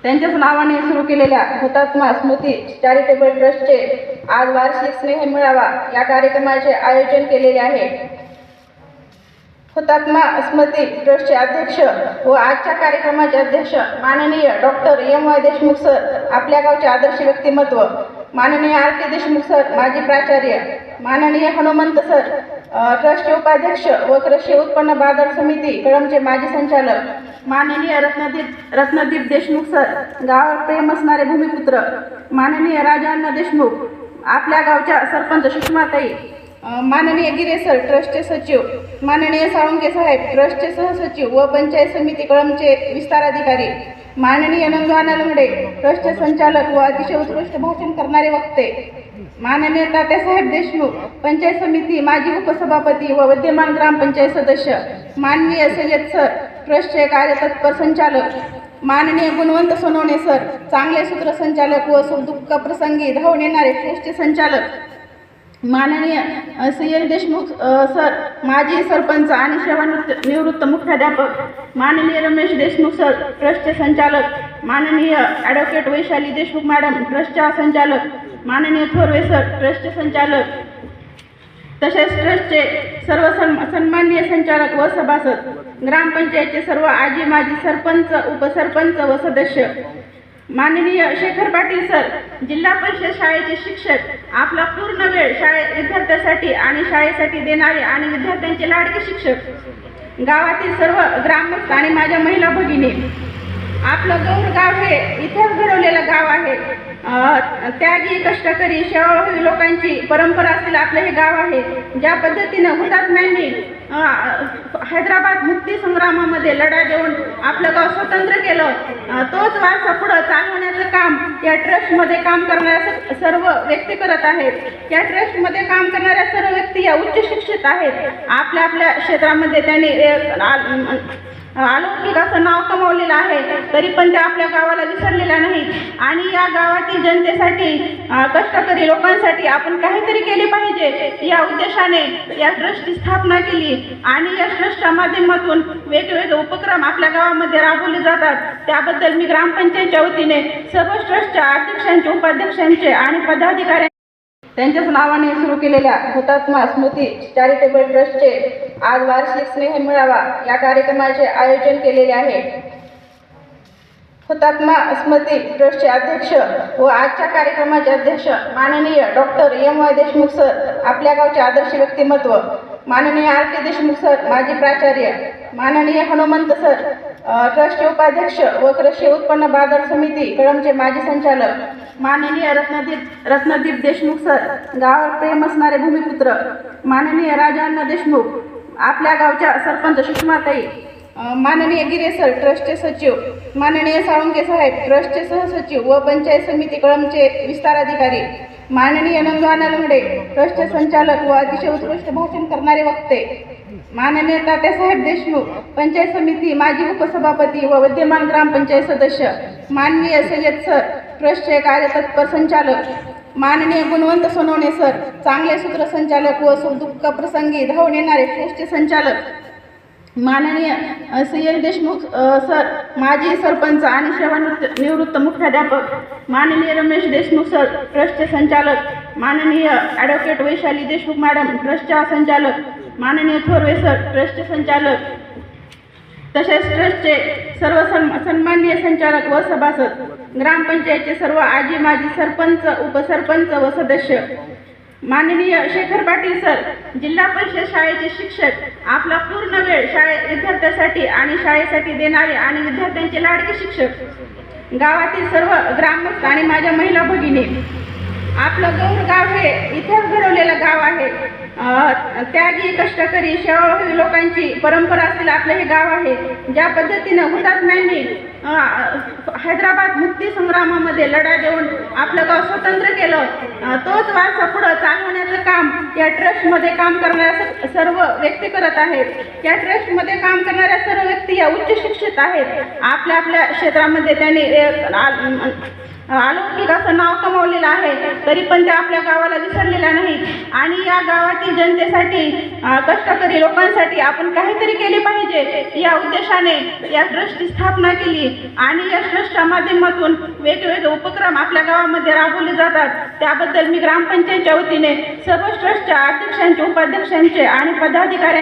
त्यांच्याच नावाने सुरू केलेल्या हुतात्मा स्मृती चॅरिटेबल ट्रस्टचे आज वार्षिक स्नेह मेळावा या कार्यक्रमाचे आयोजन केलेले आहे। हुतात्मा स्मृती ट्रस्टचे अध्यक्ष व आजच्या कार्यक्रमाचे अध्यक्ष माननीय डॉक्टर एम.वाय. देशमुख सर, आपल्या गावचे आदर्श व्यक्तिमत्व, माननीय आर.के. देशमुख सर, माजी प्राचार्य, माननीय हनुमंत सर, ट्रस्टचे उपाध्यक्ष व कृषी उत्पन्न बाजार समिती कळमचे माजी संचालक, माननीय रत्नदीप देशमुख सर, गावात प्रेम असणारे भूमिपुत्र, माननीय राजाअण्णा देशमुख, आपल्या गावच्या सरपंच सुषमाताई, माननीय गिरे सर, ट्रस्टचे सचिव, माननीय साळुंके साहेब, ट्रस्टचे सहसचिव व पंचायत समिती कळमचे विस्तार अधिकारी, माननीय नंदवाना लंगडे, ट्रस्टचे संचालक व अतिशय उत्कृष्ट भाषण करणारे वक्ते, माननीय तात्यासाहेब देशमुख, पंचायत समिती माजी उपसभापती व विद्यमान ग्रामपंचायत सदस्य, माननीय सय्यद सर, ट्रस्टचे कार्यतत्पर संचालक, माननीय गुणवंत सोनवणे सर, चांगले सूत्रसंचालक व सुखदुःख प्रसंगी धावून येणारे ट्रस्टचे संचालक, माननीय सय्यद देशमुख सर, माजी सरपंच आणि सेवानिवृत्त मुख्याध्यापक, माननीय रमेश देशमुख सर, ट्रस्टचे संचालक, माननीय ॲडव्होकेट वैशाली देशमुख मॅडम, ट्रस्टच्या संचालक, माननीय थोरवे सर, ट्रस्टचे संचालक, तसेच ट्रस्टचे सर्व सन्माननीय संचालक व सभासद, ग्रामपंचायतचे सर्व आजी माजी सरपंच, उपसरपंच व सदस्य, माननीय शेखर पाटील सर, जिल्हा परिषद शाळेचे शिक्षक, आपला पूर्ण वेळ विद्यार्थ्यांसाठी आणि शाळेसाठी देणारे आणि विद्यार्थ्यांचे लाडके शिक्षक, गावातील सर्व ग्रामस्थ आणि माझ्या महिला भगिनी, आपलं गौर गाव हे इतिहास घडवलेलं गाव आहे। त्यागी कष्टकरी सेवाभावी लोकांची परंपरा असलेलं आपलं हे गाव आहे। ज्या पद्धतीनं हुतात्म्यांनी हैदराबाद मुक्ती संग्रामामध्ये लढा देऊन आपलं गाव स्वतंत्र केलं, तोच वारसा पुढं चालवण्याचं काम या ट्रस्टमध्ये काम करणाऱ्या सर्व व्यक्ती करत आहेत। या ट्रस्टमध्ये काम करणाऱ्या सर्व व्यक्ती या उच्च शिक्षित आहेत। आपल्या आपल्या क्षेत्रामध्ये त्यांनी अलौकिक असं नाव कमावलेलं आहे, तरी पण त्या आपल्या गावाला विसरलेल्या नाहीत आणि या गावातील जनतेसाठी, कष्टकरी लोकांसाठी आपण काहीतरी केले पाहिजे या उद्देशाने या ट्रस्टची स्थापना केली आणि या ट्रस्टच्या माध्यमातून वेगवेगळे उपक्रम आपल्या गावामध्ये राबवले जातात। त्याबद्दल मी ग्रामपंचायतच्या वतीने सर्व ट्रस्टच्या अध्यक्षांचे, उपाध्यक्षांचे आणि पदाधिकारी त्यांच्याच नावाने सुरू केलेल्या हुतात्मा स्मृती चॅरिटेबल ट्रस्टचे आज वार्षिक स्नेह मेळावा या कार्यक्रमाचे आयोजन केलेले आहे। हुतात्मा स्मृती ट्रस्टचे अध्यक्ष व आजच्या कार्यक्रमाचे अध्यक्ष माननीय डॉक्टर एम.वाय. देशमुख सर, आपल्या गावचे आदर्श व्यक्तिमत्व, माननीय आर.के. देशमुख सर, माजी प्राचार्य, माननीय हनुमंत सर, ट्रस्टचे उपाध्यक्ष व कृषी उत्पन्न बाजार समिती कळमचे माजी संचालक, माननीय रत्नदीप देशमुख सर, गावात प्रेम असणारे भूमिपुत्र, माननीय राजाअण्णा देशमुख, आपल्या गावच्या सरपंच सुषमाताई, माननीय गिरे सर, ट्रस्टचे सचिव, माननीय साळुंके साहेब, ट्रस्टचे सहसचिव व पंचायत समिती कळमचे विस्तार अधिकारी, माननीय नंदवाना लंगडे, ट्रस्टचे संचालक व अतिशय उत्कृष्ट भाषण करणारे वक्ते, माननीय तात्यासाहेब देशमुख, पंचायत समिती माजी उपसभापती व विद्यमान ग्रामपंचायत सदस्य, माननीय सय्यद सर, ट्रस्टचे कार्यतत्पर संचालक, माननीय गुणवंत सोनवणे सर, चांगले सूत्रसंचालक व सुखदुःख प्रसंगी धावून येणारे ट्रस्टचे संचालक, माननीय सय्यद देशमुख सर, माजी सरपंच आणि सेवानिवृत्त मुख्याध्यापक, माननीय रमेश देशमुख सर, ट्रस्टचे संचालक, माननीय ॲडव्होकेट वैशाली देशमुख मॅडम, ट्रस्टच्या संचालक, माननीय थोरवे सर, ट्रस्टचे संचालक, तसेच ट्रस्टचे सर्व सन्माननीय संचालक व सभासद, ग्रामपंचायतचे सर्व आजी माजी सरपंच, उपसरपंच व सदस्य, माननीय शेखर पाटील सर, जिल्हा परिषद शाळेचे शिक्षक, आपला पूर्ण वेळ विद्यार्थ्यांसाठी आणि शाळेसाठी देणारे आणि विद्यार्थ्यांचे लाडके शिक्षक, गावातील सर्व ग्रामस्थ आणि माझ्या महिला भगिनी, आपलं गौर गाव हे इतिहास घडवलेलं गाव आहे। त्यागी कष्टकरी सेवाभावी लोकांची परंपरा असलेलं आपलं हे गाव आहे। ज्या पद्धतीनं हुतात्म्यांनी हैदराबाद मुक्ती संग्रामामध्ये लढा देऊन आपलं गाव स्वतंत्र केलं, तोच वारसा पुढं चालवण्याचं काम या ट्रस्टमध्ये काम करणाऱ्या सर्व व्यक्ती करत आहेत। या ट्रस्टमध्ये काम करणाऱ्या सर्व व्यक्ती या उच्च शिक्षित आहेत। आपल्या आपल्या क्षेत्रामध्ये त्यांनी अलौकिक असं नाव कमावलेलं आहे, तरी पण त्या आपल्या गावाला विसरलेल्या नाहीत आणि या गावातील जनतेसाठी कष्टकरी लोकांसाठी आपण काहीतरी केले पाहिजे या उद्देशाने या ट्रस्टची स्थापना केली आणि या ट्रस्टच्या माध्यमातून वेगवेगळे उपक्रम आपल्या गावामध्ये राबवले जातात। त्याबद्दल मी ग्रामपंचायतच्या वतीने सर्व ट्रस्टच्या अध्यक्षांचे, उपाध्यक्षांचे आणि पदाधिकारी